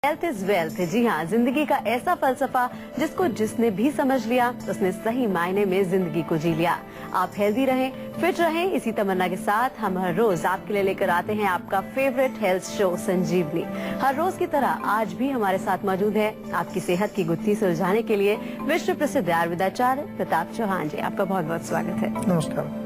Health is wealth. जी हाँ, जिंदगी का ऐसा फलसफा जिसको जिसने भी समझ लिया उसने सही मायने में जिंदगी को जी लिया। आप हेल्दी रहें, फिट रहें, इसी तमन्ना के साथ हम हर रोज आपके लिए लेकर आते हैं आपका फेवरेट हेल्थ शो संजीवनी। हर रोज की तरह आज भी हमारे साथ मौजूद है आपकी सेहत की गुत्थी सुलझाने के लिए विश्व प्रसिद्ध आयुर्वेदाचार्य प्रताप चौहान जी। आपका बहुत बहुत स्वागत है। नमस्कार।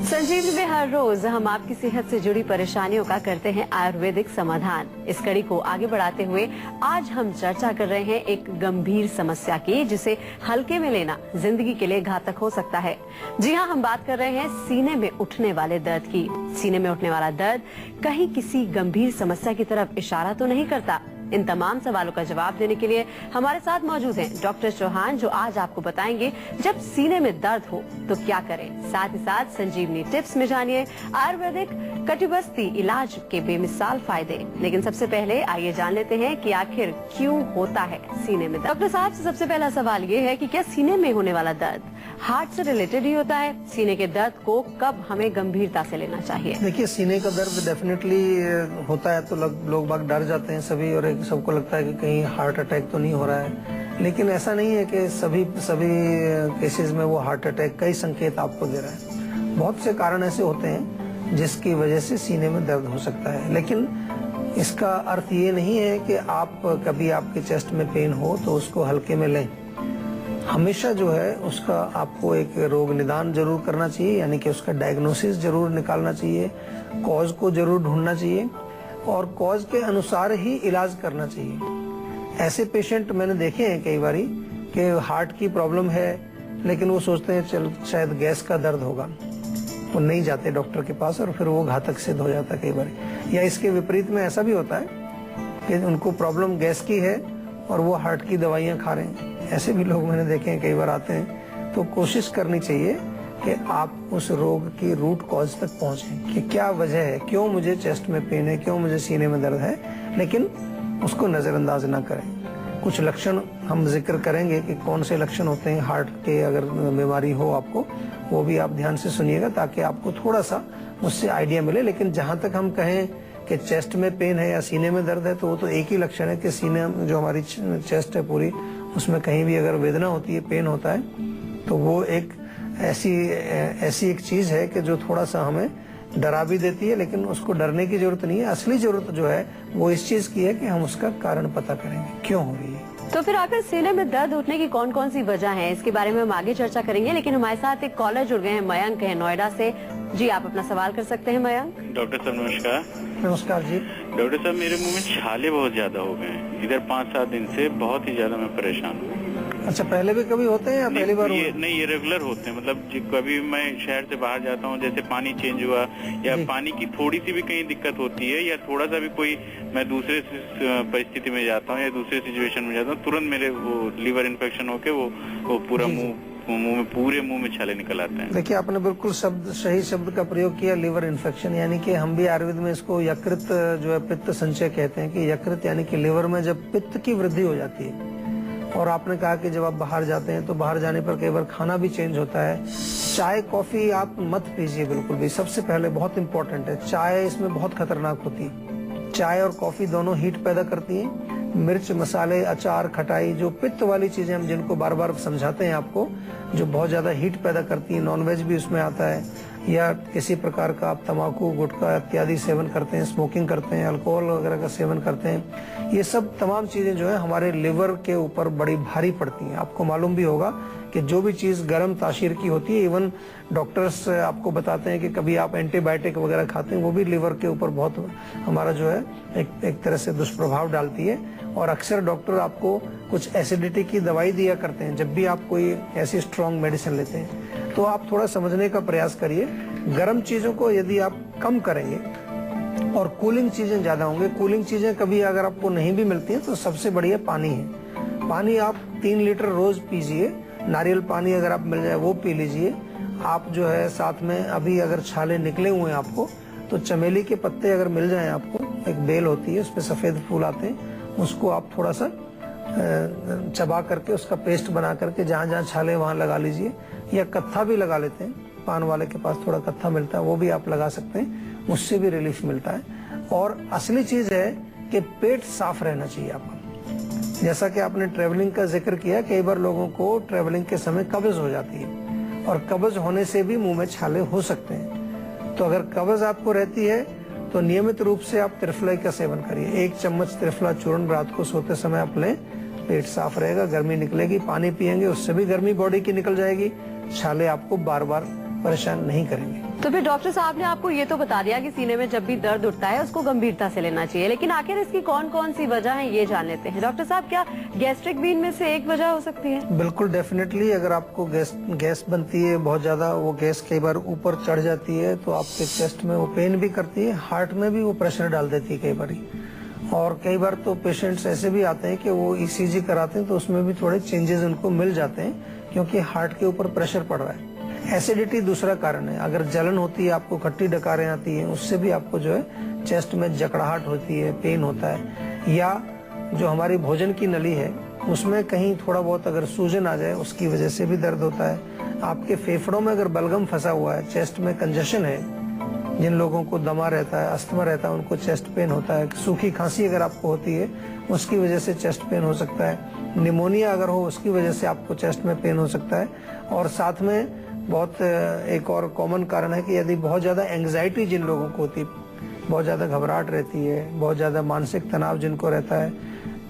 संजीवनी में हर रोज हम आपकी सेहत से जुड़ी परेशानियों का करते हैं आयुर्वेदिक समाधान। इस कड़ी को आगे बढ़ाते हुए आज हम चर्चा कर रहे हैं एक गंभीर समस्या की जिसे हल्के में लेना जिंदगी के लिए घातक हो सकता है। जी हाँ, हम बात कर रहे हैं सीने में उठने वाले दर्द की। सीने में उठने वाला दर्द कहीं किसी गंभीर समस्या की तरफ इशारा तो नहीं करता? इन तमाम सवालों का जवाब देने के लिए हमारे साथ मौजूद हैं डॉक्टर चौहान, जो आज आपको बताएंगे जब सीने में दर्द हो तो क्या करें। साथ ही साथ संजीवनी टिप्स में जानिए आयुर्वेदिक कटिबस्ती इलाज के बेमिसाल फायदे। लेकिन सबसे पहले आइए जान लेते हैं कि आखिर क्यों होता है सीने में दर्द। डॉक्टर साहब से सबसे पहला सवाल ये है कि क्या सीने में होने वाला दर्द हार्ट से रिलेटेड ही होता है? सीने के दर्द को कब हमें गंभीरता से लेना चाहिए? देखिए, सीने का दर्द डेफिनेटली होता है तो लोग बाग डर जाते हैं सभी, और सबको लगता है कि कहीं हार्ट अटैक तो नहीं हो रहा है। लेकिन ऐसा नहीं है कि सभी केसेस में वो हार्ट अटैक कई संकेत आपको दे रहा है। बहुत से कारण ऐसे होते हैं जिसकी वजह से सीने में दर्द हो सकता है। लेकिन इसका अर्थ ये नहीं है कि आप कभी आपके चेस्ट में पेन हो तो उसको हल्के में लें। हमेशा जो है उसका आपको एक रोग निदान जरूर करना चाहिए, यानी कि उसका डायग्नोसिस जरूर निकालना चाहिए, कॉज को जरूर ढूंढना चाहिए और कॉज के अनुसार ही इलाज करना चाहिए। ऐसे पेशेंट मैंने देखे हैं कई बारी कि हार्ट की प्रॉब्लम है लेकिन वो सोचते हैं चल शायद गैस का दर्द होगा, वो नहीं जाते डॉक्टर के पास और फिर वो घातक सिद्ध हो जाता है कई बार। या इसके विपरीत में ऐसा भी होता है कि उनको प्रॉब्लम गैस की है और वो हार्ट की दवाइयाँ खा रहे हैं। ऐसे भी लोग मैंने देखे हैं, कई बार आते हैं। तो कोशिश करनी चाहिए कि आप उस रोग की रूट कॉज तक पहुंचें कि क्या वजह है, क्यों मुझे चेस्ट में पेन है, क्यों मुझे सीने में दर्द है, लेकिन उसको नजरअंदाज ना करें। कुछ लक्षण हम जिक्र करेंगे कि कौन से लक्षण होते हैं हार्ट के, अगर बीमारी हो आपको वो भी आप ध्यान से सुनिएगा ताकि आपको थोड़ा सा उससे आइडिया मिले। लेकिन जहां तक हम कहें कि चेस्ट में पेन है या सीने में दर्द है तो वो तो एक ही लक्षण है कि सीने में जो हमारी चेस्ट है पूरी, उसमें कहीं भी अगर वेदना होती है, पेन होता है, तो वो एक ऐसी एक चीज है कि जो थोड़ा सा हमें डरा भी देती है। लेकिन उसको डरने की जरूरत नहीं है। असली जरूरत जो है वो इस चीज की है कि हम उसका कारण पता करेंगे क्यों हो रही है। तो फिर आखिर सीने में दर्द उठने की कौन कौन सी वजह है, इसके बारे में हम आगे चर्चा करेंगे। लेकिन हमारे साथ एक कॉलर जुड़ गए हैं, मयंक है नोएडा से। जी, आप अपना सवाल कर सकते हैं मयंक। डॉक्टर साहब नमस्कार। नमस्कार जी। डॉक्टर साहब, मेरे मुंह में छाले बहुत ज्यादा हो गए हैं इधर 5-7 दिन से, बहुत ही ज्यादा मैं परेशान हूँ। अच्छा, पहले भी कभी होते हैं या पहली बार? नहीं, ये रेगुलर होते हैं। मतलब कभी मैं शहर से बाहर जाता हूँ, जैसे पानी चेंज हुआ या पानी की थोड़ी सी भी कहीं दिक्कत होती है या थोड़ा सा भी कोई, मैं दूसरे परिस्थिति में जाता हूँ या दूसरे सिचुएशन में जाता हूँ, तुरंत मेरे वो लीवर इन्फेक्शन होके वो पूरा पूरे मुंह में छाले निकल आते हैं। देखिए, आपने बिल्कुल सही शब्द का प्रयोग किया, लीवर इन्फेक्शन। यानी कि हम भी आयुर्वेद में इसको यकृत जो है पित्त संचय कहते हैं कि यकृत यानी कि लीवर में जब पित्त की वृद्धि हो जाती है। और आपने कहा कि जब आप बाहर जाते हैं तो बाहर जाने पर कई बार खाना भी चेंज होता है। चाय कॉफी आप मत पीजिए बिल्कुल भी। सबसे पहले बहुत इंपॉर्टेंट है, चाय इसमें बहुत खतरनाक होती है। चाय और कॉफी दोनों हीट पैदा करती है। मिर्च, मसाले, अचार, खटाई, जो पित्त वाली चीजें हम जिनको बार बार समझाते हैं आपको, जो बहुत ज्यादा हीट पैदा करती है। नॉनवेज भी उसमें आता है, या किसी प्रकार का आप तंबाकू, गुटखा इत्यादि सेवन करते हैं, स्मोकिंग करते हैं, अल्कोहल वगैरह का सेवन करते हैं, ये सब तमाम चीजें जो है हमारे लिवर के ऊपर बड़ी भारी पड़ती हैं। आपको मालूम भी होगा कि जो भी चीज गर्म तासीर की होती है, इवन डॉक्टर्स आपको बताते हैं कि कभी आप एंटीबायोटिक वगैरह खाते हैं, वो भी लिवर के ऊपर बहुत हमारा जो है एक तरह से दुष्प्रभाव डालती है। और अक्सर डॉक्टर आपको कुछ एसिडिटी की दवाई दिया करते हैं जब भी आप कोई ऐसी स्ट्रॉन्ग मेडिसिन लेते हैं। तो आप थोड़ा समझने का प्रयास करिए। गर्म चीजों को यदि आप कम करेंगे और कूलिंग चीजें ज्यादा होंगे, कूलिंग चीजें कभी अगर आपको नहीं भी मिलती हैं तो सबसे बढ़िया पानी है। पानी आप 3 लीटर रोज पीजिए। नारियल पानी अगर आप मिल जाए वो पी लीजिए। आप जो है साथ में अभी अगर छाले निकले हुए हैं आपको, तो चमेली के पत्ते अगर मिल जाए आपको, एक बेल होती है उसपे सफेद फूल आते हैं, उसको आप थोड़ा सा चबा करके उसका पेस्ट बना करके जहाँ जहाँ छाले वहाँ लगा लीजिए। या कत्था भी लगा लेते हैं, पान वाले के पास थोड़ा कत्था मिलता है, वो भी आप लगा सकते हैं, उससे भी रिलीफ मिलता है। और असली चीज है कि पेट साफ रहना चाहिए आपका। जैसा कि आपने ट्रेवलिंग का जिक्र किया, कई बार लोगों को ट्रेवलिंग के समय कब्ज हो जाती है और कब्ज होने से भी मुंह में छाले हो सकते हैं। तो अगर कब्ज आपको रहती है तो नियमित रूप से आप त्रिफला का सेवन करिए। 1 चम्मच त्रिफला चूर्ण रात को सोते समय आप लें, पेट साफ रहेगा, गर्मी निकलेगी। पानी पिएंगे उससे भी गर्मी बॉडी की निकल जाएगी, छाले आपको बार बार परेशान नहीं करेंगे। तो फिर डॉक्टर साहब ने आपको ये तो बता दिया कि सीने में जब भी दर्द उठता है उसको गंभीरता से लेना चाहिए, लेकिन आखिर इसकी कौन कौन सी वजह है ये जान लेते हैं। डॉक्टर साहब, क्या गैस्ट्रिक भी इनमें से एक वजह हो सकती है? बिल्कुल, डेफिनेटली। अगर आपको गैस बनती है बहुत ज्यादा, वो गैस कई बार ऊपर चढ़ जाती है तो आपके चेस्ट में वो पेन भी करती है, हार्ट में भी वो प्रेशर डाल देती है कई बार। और कई बार तो पेशेंट्स ऐसे भी आते हैं कि वो ईसीजी कराते हैं तो उसमें भी थोड़े चेंजेस उनको मिल जाते हैं क्योंकि हार्ट के ऊपर प्रेशर पड़ रहा है। एसिडिटी दूसरा कारण है। अगर जलन होती है, आपको खट्टी डकारें आती हैं, उससे भी आपको जो है चेस्ट में जकड़ाहट होती है, पेन होता है। या जो हमारी भोजन की नली है उसमें कहीं थोड़ा बहुत अगर सूजन आ जाए उसकी वजह से भी दर्द होता है। आपके फेफड़ों में अगर बलगम फंसा हुआ है, चेस्ट में कंजेशन है, जिन लोगों को दमा रहता है, अस्थमा रहता है, उनको चेस्ट पेन होता है। सूखी खांसी अगर आपको होती है उसकी वजह से चेस्ट पेन हो सकता है। निमोनिया अगर हो उसकी वजह से आपको चेस्ट में पेन हो सकता है। और साथ में बहुत एक और कॉमन कारण है कि यदि बहुत ज्यादा एंग्जाइटी जिन लोगों को होती है, बहुत ज्यादा घबराहट रहती है, बहुत ज्यादा मानसिक तनाव जिनको रहता है,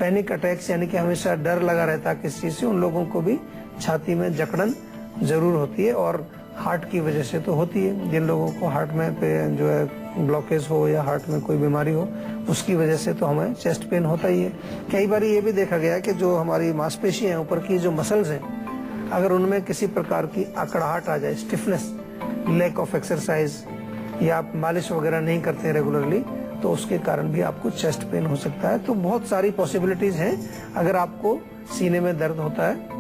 पैनिक अटैक्स यानी कि हमेशा डर लगा रहता है किसी चीज से, उन लोगों को भी छाती में जकड़न जरूर होती है। और हार्ट की वजह से तो होती है। जिन लोगों को हार्ट में जो है ब्लॉकेज हो या हार्ट में कोई बीमारी हो उसकी वजह से तो हमें चेस्ट पेन होता ही है। कई बार ये भी देखा गया कि जो हमारी मांसपेशियां हैं, ऊपर की जो मसल्स हैं, अगर उनमें किसी प्रकार की अकड़ाहट आ जाए, स्टिफनेस, लैक ऑफ एक्सरसाइज, या आप मालिश वगैरह नहीं करते रेगुलरली, तो उसके कारण भी आपको चेस्ट पेन हो सकता है। तो बहुत सारी पॉसिबिलिटीज हैं। अगर आपको सीने में दर्द होता है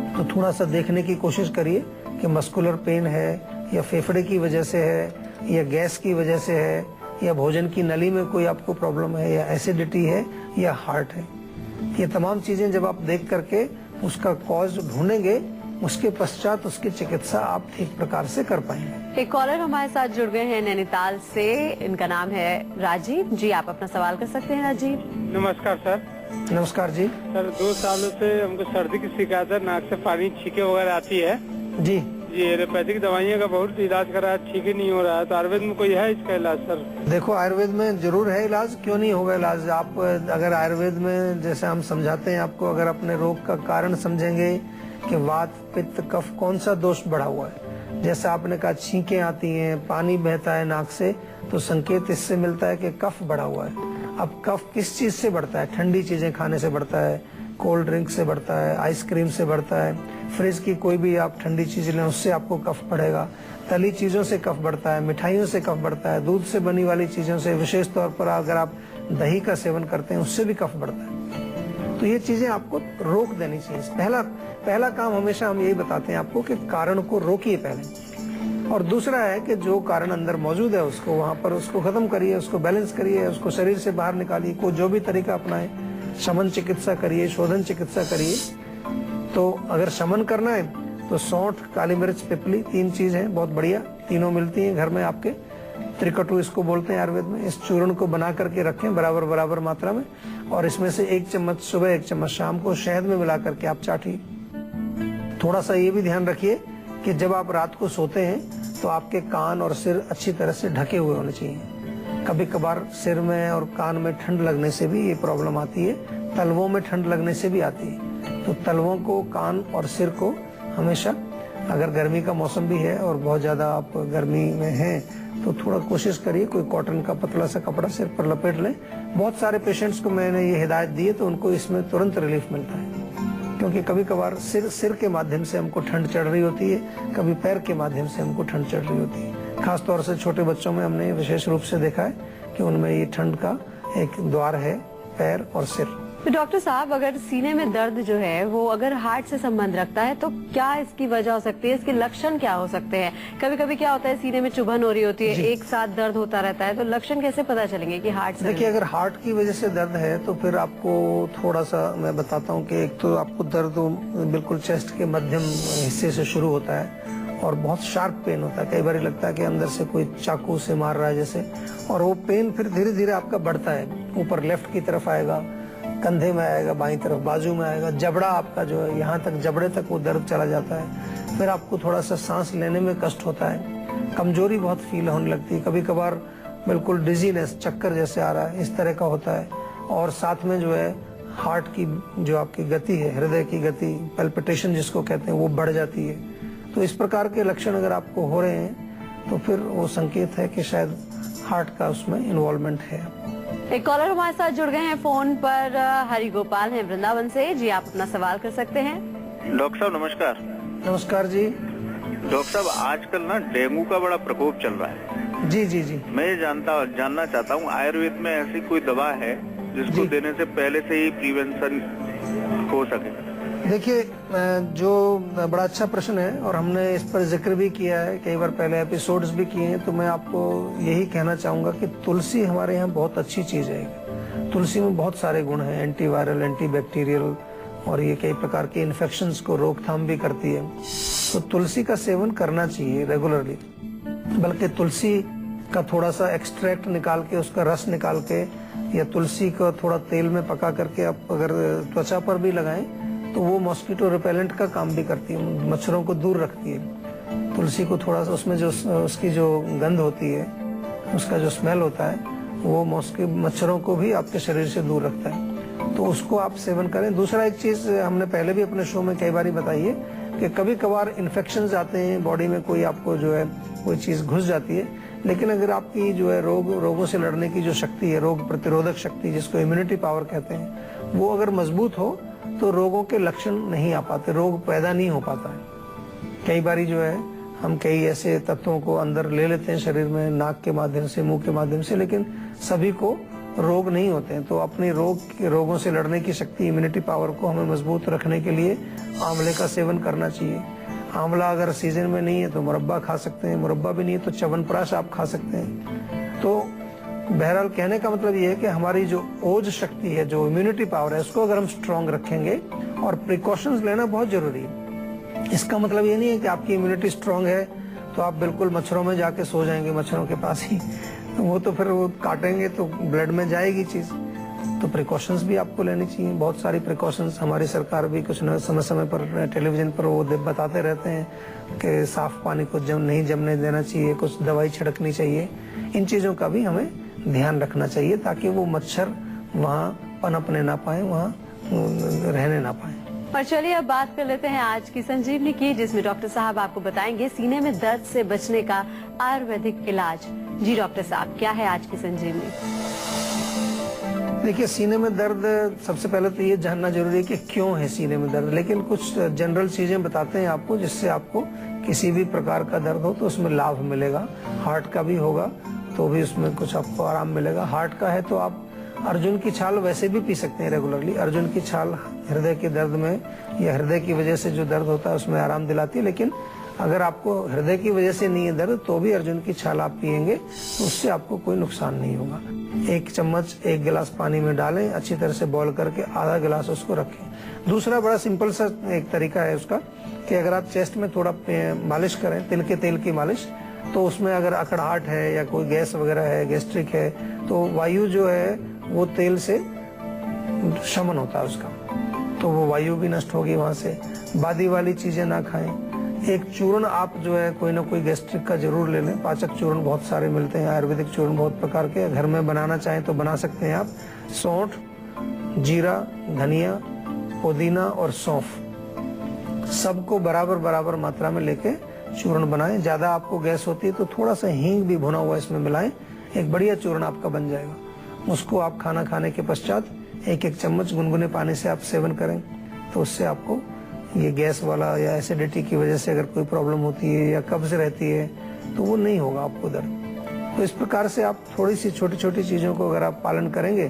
तो थोड़ा सा देखने की कोशिश करिए कि मस्कुलर पेन है या फेफड़े की वजह से है या गैस की वजह से है या भोजन की नली में कोई आपको प्रॉब्लम है या एसिडिटी है या हार्ट है। ये तमाम चीजें जब आप देख करके उसका कॉज ढूंढेंगे, उसके पश्चात उसकी चिकित्सा आप ठीक प्रकार से कर पाएंगे। एक कॉलर हमारे साथ जुड़ गए हैं नैनीताल से, इनका नाम है राजीव जी। आप अपना सवाल कर सकते हैं राजीव। नमस्कार सर। नमस्कार जी। सर 2 सालों से हमको सर्दी की शिकायत है, नाक से पानी छींके वगैरह आती है जी जी। एलोपैथिक दवाइयों का बहुत इलाज करा है, ठीक ही नहीं हो रहा है। तो आयुर्वेद में कोई है इसका इलाज सर? देखो, आयुर्वेद में जरूर है इलाज, क्यों नहीं होगा इलाज। आप अगर आयुर्वेद में जैसे हम समझाते हैं आपको, अगर अपने रोग का कारण समझेंगे कि वात, पित्त, कफ कौन सा दोष बढ़ा हुआ है, जैसे आपने कहा छींकें आती हैं, पानी बहता है नाक से, तो संकेत इससे मिलता है कि कफ बढ़ा हुआ है। अब कफ किस चीज से बढ़ता है? ठंडी चीजें खाने से बढ़ता है, कोल्ड ड्रिंक से बढ़ता है, आइसक्रीम से बढ़ता है, फ्रिज की कोई भी आप ठंडी चीज लें उससे आपको कफ बढ़ेगा, तली चीजों से कफ बढ़ता है, मिठाइयों से कफ बढ़ता है, दूध से बनी वाली चीजों से, विशेष तौर पर अगर आप दही का सेवन करते हैं उससे भी कफ बढ़ता है। तो ये चीजें आपको रोक देनी चाहिए। पहला काम हमेशा हम यही बताते हैं आपको कि कारण को रोकिए पहले, और दूसरा है कि जो कारण अंदर मौजूद है उसको वहां पर उसको खत्म करिए, उसको बैलेंस करिए, उसको शरीर से बाहर निकालिए। कोई जो भी तरीका अपनाए, शमन चिकित्सा करिए, शोधन चिकित्सा करिए। तो अगर शमन करना है तो सौंठ, काली मिर्च, पिपली, 3 चीज है बहुत बढ़िया, तीनों मिलती हैं घर में आपके। त्रिकटु इसको बोलते हैं आयुर्वेद में। इस चूर्ण को बना करके रखें बराबर बराबर मात्रा में, और इसमें से 1 चम्मच सुबह, 1 चम्मच शाम को शहद में मिला करके आप चाटिए। थोड़ा सा ये भी ध्यान रखिए कि जब आप रात को सोते हैं तो आपके कान और सिर अच्छी तरह से ढके हुए होने चाहिए। कभी कभार सिर में और कान में ठंड लगने से भी ये प्रॉब्लम आती है, तलवों में ठंड लगने से भी आती है। तो तलवों को, कान और सिर को हमेशा, अगर गर्मी का मौसम भी है और बहुत ज्यादा आप गर्मी में हैं तो थोड़ा कोशिश करिए कोई कॉटन का पतला सा कपड़ा सिर पर लपेट लें। बहुत सारे पेशेंट्स को मैंने ये हिदायत दी है तो उनको इसमें तुरंत रिलीफ मिलता है, क्योंकि कभी कभार सिर के माध्यम से हमको ठंड चढ़ रही होती है, कभी पैर के माध्यम से हमको ठंड चढ़ रही होती है। खासतौर से छोटे बच्चों में हमने विशेष रूप से देखा है कि उनमें ये ठंड का एक द्वार है, पैर और सिर। तो डॉक्टर साहब, अगर सीने में दर्द जो है वो अगर हार्ट से संबंध रखता है तो क्या इसकी वजह हो सकती है? इसके लक्षण क्या हो सकते हैं? कभी कभी क्या होता है, सीने में चुभन हो रही होती है, एक साथ दर्द होता रहता है, तो लक्षण कैसे पता चलेंगे कि हार्ट से? देखिए, अगर हार्ट की वजह से दर्द है तो फिर आपको थोड़ा सा मैं बताता हूँ कि एक तो आपको दर्द बिल्कुल चेस्ट के मध्यम हिस्से से शुरू होता है और बहुत शार्प पेन होता है। कई बार लगता है कि अंदर से कोई चाकू से मार रहा है जैसे, और वो पेन फिर धीरे धीरे आपका बढ़ता है, ऊपर लेफ्ट की तरफ आएगा, कंधे में आएगा, बाईं तरफ बाजू में आएगा, जबड़ा आपका जो है यहाँ तक, जबड़े तक वो दर्द चला जाता है। फिर आपको थोड़ा सा सांस लेने में कष्ट होता है, कमजोरी बहुत फील होने लगती है, कभी कभार बिल्कुल डिजीनेस, चक्कर जैसे आ रहा है, इस तरह का होता है। और साथ में जो है हार्ट की जो आपकी गति है, हृदय की गति, पैल्पिटेशन जिसको कहते हैं, वो बढ़ जाती है। तो इस प्रकार के लक्षण अगर आपको हो रहे हैं तो फिर वो संकेत है कि शायद हार्ट का उसमें इन्वॉल्वमेंट है। एक कॉलर हमारे साथ जुड़ गए हैं फोन पर, हरि गोपाल हैं वृंदावन से। जी, आप अपना सवाल कर सकते हैं। डॉक्टर साहब नमस्कार। नमस्कार जी। डॉक्टर साहब आजकल ना डेंगू का बड़ा प्रकोप चल रहा है। जी जी जी। मैं जानना चाहता हूँ, आयुर्वेद में ऐसी कोई दवा है जिसको देने से पहले से ही प्रिवेंशन हो सके? देखिए, जो बड़ा अच्छा प्रश्न है और हमने इस पर जिक्र भी किया है, कई बार पहले एपिसोड्स भी किए हैं। तो मैं आपको यही कहना चाहूंगा कि तुलसी हमारे यहाँ बहुत अच्छी चीज है। तुलसी में बहुत सारे गुण हैं, एंटीवायरल, एंटीबैक्टीरियल, और ये कई प्रकार के इन्फेक्शंस को रोकथाम भी करती है। तो तुलसी का सेवन करना चाहिए रेगुलरली। बल्कि तुलसी का थोड़ा सा एक्सट्रैक्ट निकाल के, उसका रस निकाल के, या तुलसी को थोड़ा तेल में पका करके आप अगर त्वचा पर भी लगाएं तो वो मॉस्किटो रिपेलेंट का काम भी करती है, मच्छरों को दूर रखती है। तुलसी को थोड़ा सा उसमें जो उसकी जो गंध होती है, उसका जो स्मेल होता है, वो मच्छरों को भी आपके शरीर से दूर रखता है। तो उसको आप सेवन करें। दूसरा एक चीज हमने पहले भी अपने शो में कई बार बताई है कि कभी कभार इन्फेक्शन आते हैं बॉडी में, कोई आपको जो है कोई चीज घुस जाती है, लेकिन अगर आपकी जो है रोगों से लड़ने की जो शक्ति है, रोग प्रतिरोधक शक्ति जिसको इम्यूनिटी पावर कहते हैं, वो अगर मजबूत हो तो रोगों के लक्षण नहीं आ पाते, रोग पैदा नहीं हो पाता है। कई बारी जो है हम कई ऐसे तत्वों को अंदर ले लेते हैं शरीर में, नाक के माध्यम से, मुंह के माध्यम से, लेकिन सभी को रोग नहीं होते हैं। तो अपनी रोगों से लड़ने की शक्ति, इम्यूनिटी पावर को हमें मजबूत रखने के लिए आंवले का सेवन करना चाहिए। आंवला अगर सीजन में नहीं है तो मुरब्बा खा सकते हैं, मुरब्बा भी नहीं है तो च्यवनप्राश आप खा सकते हैं। तो बहरहाल कहने का मतलब ये है कि हमारी जो ओज शक्ति है, जो इम्यूनिटी पावर है, उसको अगर हम स्ट्रांग रखेंगे, और प्रिकॉशंस लेना बहुत जरूरी है। इसका मतलब ये नहीं है कि आपकी इम्यूनिटी स्ट्रांग है तो आप बिल्कुल मच्छरों में जाके सो जाएंगे, मच्छरों के पास ही, वो तो फिर वो काटेंगे तो ब्लड में जाएगी चीज। तो प्रिकॉशंस भी आपको लेनी चाहिए, बहुत सारी प्रिकॉशंस। हमारी सरकार भी कुछ न समय समय पर टेलीविजन पर वो बताते रहते हैं कि साफ पानी को नहीं जमने देना चाहिए, कुछ दवाई छिड़कनी चाहिए। इन चीजों का भी हमें ध्यान रखना चाहिए ताकि वो मच्छर वहाँ पनपने ना पाए, वहाँ रहने ना पाए। पर चलिए अब बात कर लेते हैं आज की संजीवनी की, जिसमें डॉक्टर साहब आपको बताएंगे सीने में दर्द से बचने का आयुर्वेदिक इलाज। जी डॉक्टर साहब, क्या है आज की संजीवनी? देखिए, सीने में दर्द, सबसे पहले तो ये जानना जरूरी है कि क्यों है सीने में दर्द, लेकिन कुछ जनरल चीजें बताते हैं आपको जिससे आपको किसी भी प्रकार का दर्द हो तो उसमें लाभ मिलेगा। हार्ट का भी होगा तो भी उसमें कुछ आपको आराम मिलेगा। हार्ट का है तो आप अर्जुन की छाल वैसे भी पी सकते हैं रेगुलरली। अर्जुन की छाल हृदय के दर्द में या हृदय की वजह से जो दर्द होता है उसमें आराम दिलाती है। लेकिन अगर आपको हृदय की वजह से नहीं है दर्द तो भी अर्जुन की छाल आप पिएंगे तो उससे आपको कोई नुकसान नहीं होगा। 1 चम्मच 1 गिलास पानी में डालें, अच्छी तरह से बॉईल करके आधा गिलास उसको रखें। दूसरा बड़ा सिंपल सा एक तरीका है उसका कि अगर आप चेस्ट में थोड़ा मालिश करें, तिल के तेल की मालिश, तो उसमें अगर अकड़ाहट है या कोई गैस वगैरह है, गैस्ट्रिक है, तो वायु जो है वो तेल से शमन होता है उसका, तो वो वायु भी नष्ट होगी वहां से। बादी वाली चीजें ना खाएं। एक चूर्ण आप जो है कोई ना कोई गैस्ट्रिक का जरूर ले लें। पाचक चूर्ण बहुत सारे मिलते हैं, आयुर्वेदिक चूर्ण बहुत प्रकार के, घर में बनाना चाहें तो बना सकते हैं आप। सौंठ, जीरा, धनिया, पुदीना और सौंफ सबको बराबर बराबर मात्रा में लेके चूर्ण बनाएं। ज्यादा आपको गैस होती है तो थोड़ा सा हींग भी भुना हुआ इसमें मिलाएं, एक बढ़िया चूर्ण आपका बन जाएगा। उसको आप खाना खाने के पश्चात 1-1 चम्मच गुनगुने पानी से आप सेवन करें तो उससे आपको ये गैस वाला या एसिडिटी की वजह से अगर कोई प्रॉब्लम होती है या कब्ज रहती है तो वो नहीं होगा आपको दर्द। तो इस प्रकार से आप थोड़ी सी छोटी छोटी चीजों को अगर आप पालन करेंगे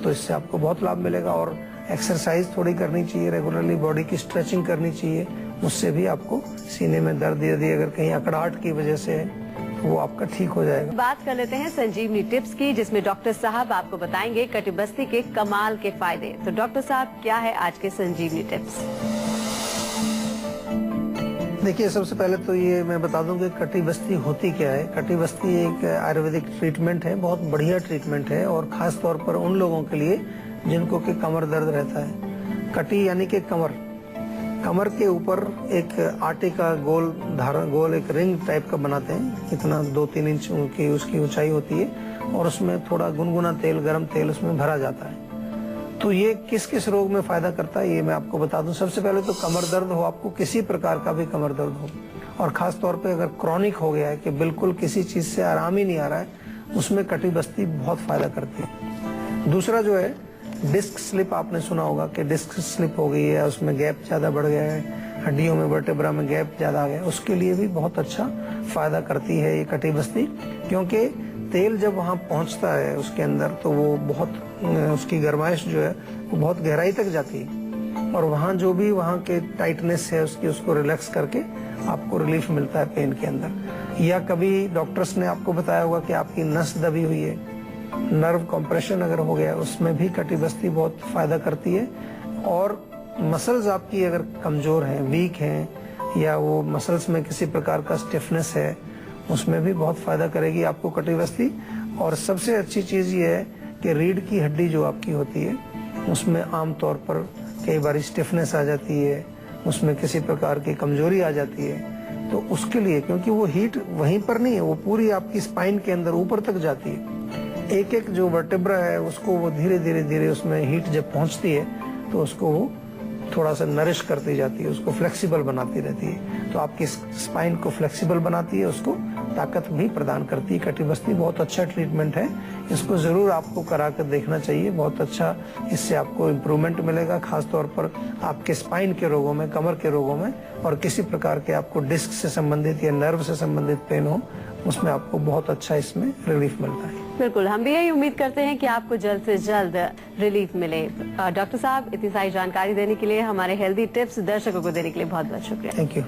तो इससे आपको बहुत लाभ मिलेगा। और एक्सरसाइज थोड़ी करनी चाहिए रेगुलरली, बॉडी की स्ट्रेचिंग करनी चाहिए, उससे भी आपको सीने में दर्द यदि अगर कहीं अकड़ाहट की वजह से है तो वो आपका ठीक हो जाएगा। बात कर लेते हैं संजीवनी टिप्स की, जिसमें डॉक्टर साहब आपको बताएंगे कटिबस्ती के कमाल के फायदे। तो डॉक्टर साहब, क्या है आज के संजीवनी टिप्स? देखिए, सबसे पहले तो ये मैं बता दूं कि कटी बस्ती होती क्या है। कटी बस्ती एक आयुर्वेदिक ट्रीटमेंट है, बहुत बढ़िया ट्रीटमेंट है और खास तौर पर उन लोगों के लिए जिनको कि कमर दर्द रहता है। कटी यानी कि कमर के ऊपर एक आटे का गोल एक रिंग टाइप का बनाते हैं, इतना 2-3 इंच की उसकी ऊंचाई होती है और उसमें थोड़ा गुनगुना तेल, गरम तेल उसमें भरा जाता है। तो ये किस किस रोग में फायदा करता है ये मैं आपको बता दूं। सबसे पहले तो कमर दर्द हो, आपको किसी प्रकार का भी कमर दर्द हो और खास तौर पे अगर क्रॉनिक हो गया है कि बिल्कुल किसी चीज से आराम ही नहीं आ रहा है, उसमें कटी बस्ती बहुत फायदा करती है। दूसरा जो है डिस्क स्लिप, आपने सुना होगा कि डिस्क स्लिप हो गई है, उसमें गैप ज्यादा बढ़ गया है, हड्डियों में वर्टेब्रा में गैप ज्यादा आ गया, उसके लिए भी बहुत अच्छा फायदा करती है ये कटी बस्ती। क्योंकि तेल जब वहाँ पहुँचता है उसके अंदर तो वो बहुत उसकी गर्माइश जो है वो बहुत गहराई तक जाती है और वहाँ जो भी वहाँ के टाइटनेस है उसको रिलैक्स करके आपको रिलीफ मिलता है पेन के अंदर। या कभी डॉक्टर्स ने आपको बताया होगा कि आपकी नस दबी हुई है, नर्व कॉम्प्रेशन अगर हो गया, उसमें भी कटी बस्ती बहुत फायदा करती है। और मसल्स आपकी अगर कमजोर हैं, वीक हैं या वो मसल्स में किसी प्रकार का स्टिफनेस है, उसमें भी बहुत फायदा करेगी आपको कटी बस्ती। और सबसे अच्छी चीज ये है कि रीढ़ की हड्डी जो आपकी होती है उसमें आमतौर पर कई बार स्टिफनेस आ जाती है, उसमें किसी प्रकार की कमजोरी आ जाती है, तो उसके लिए क्योंकि वो हीट वहीं पर नहीं है, वो पूरी आपकी स्पाइन के अंदर ऊपर तक जाती है। एक एक जो वर्टेब्रा है उसको वो धीरे धीरे उसमें हीट जब पहुंचती है तो उसको वो थोड़ा सा नरिश करती जाती है, उसको फ्लेक्सिबल बनाती रहती है। तो आपकी स्पाइन को फ्लेक्सिबल बनाती है, उसको ताकत भी प्रदान करती है। कटी बस्ती बहुत अच्छा ट्रीटमेंट है, इसको जरूर आपको करा कर देखना चाहिए। बहुत अच्छा इससे आपको इम्प्रूवमेंट मिलेगा, खास तौर पर आपके स्पाइन के रोगों में, कमर के रोगों में और किसी प्रकार के आपको डिस्क से संबंधित या नर्व से संबंधित पेन हो, उसमें आपको बहुत अच्छा इसमें रिलीफ मिलता है। बिल्कुल, हम भी यही उम्मीद करते हैं कि आपको जल्द से जल्द रिलीफ मिले। डॉक्टर साहब, इतनी सारी जानकारी देने के लिए, हमारे हेल्दी टिप्स दर्शकों को देने के लिए बहुत बहुत शुक्रिया। Thank you.